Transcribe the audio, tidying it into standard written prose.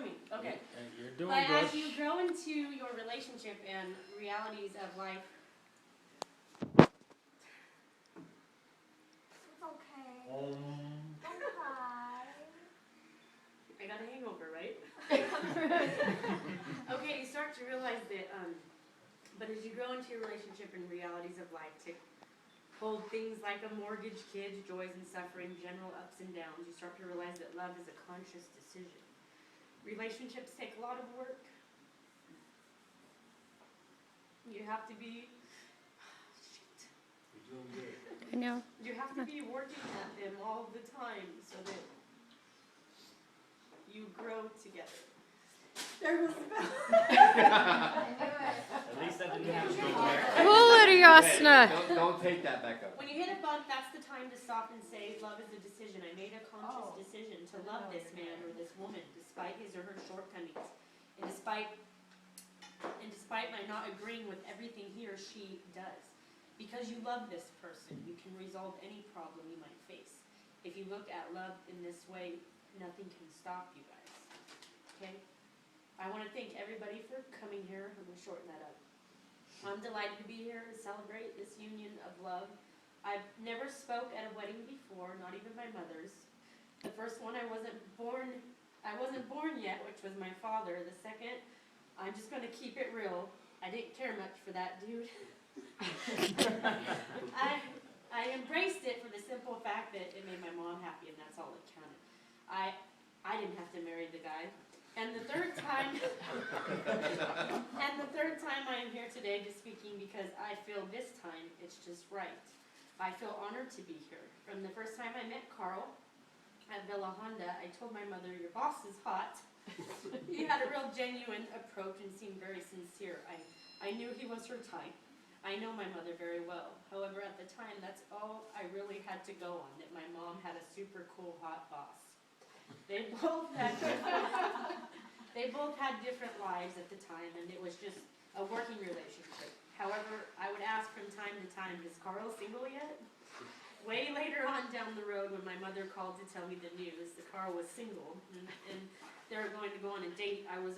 doing. Okay. You're doing But good. as you grow into your relationship and realities of life, It's okay. Um, Don't cry. I got a hangover, right? Okay, you start to realize that, but as you grow into your relationship and realities of life, to hold things like a mortgage, kids, joys and suffering, general ups and downs, you start to realize that love is a conscious decision. Relationships take a lot of work. You have to be, you're doing good. I know. you have to be working at them all the time so that you grow together. There goes the bell. I knew it. At least that didn't have to go back. Hilarious. Don't take that back up. When you hit a bump, that's the time to stop and say, love is a decision. I made a conscious decision to love this man or this woman despite his or her shortcomings. And despite my not agreeing with everything he or she does. Because you love this person, you can resolve any problem you might face. If you look at love in this way, nothing can stop you guys. Okay? I want to thank everybody for coming here. I'm going to shorten that up. I'm delighted to be here to celebrate this union of love. I've never spoke at a wedding before, not even my mother's. The first one I wasn't born yet, which was my father. The second, I'm just going to keep it real. I didn't care much for that dude. I embraced it for the simple fact that it made my mom happy, and that's all that counted. I didn't have to marry the guy. And the third time I am here today just speaking because I feel this time it's just right. I feel honored to be here. From the first time I met Carl at Villa Honda, I told my mother, your boss is hot. He had a real genuine approach and seemed very sincere. I knew he was her type. I know my mother very well. However, at the time, that's all I really had to go on, that my mom had a super cool hot boss. They both had different lives at the time, and it was just a working relationship. However, I would ask from time to time, is Carl single yet? Way later on down the road, when my mother called to tell me the news that Carl was single and they were going to go on a date, I was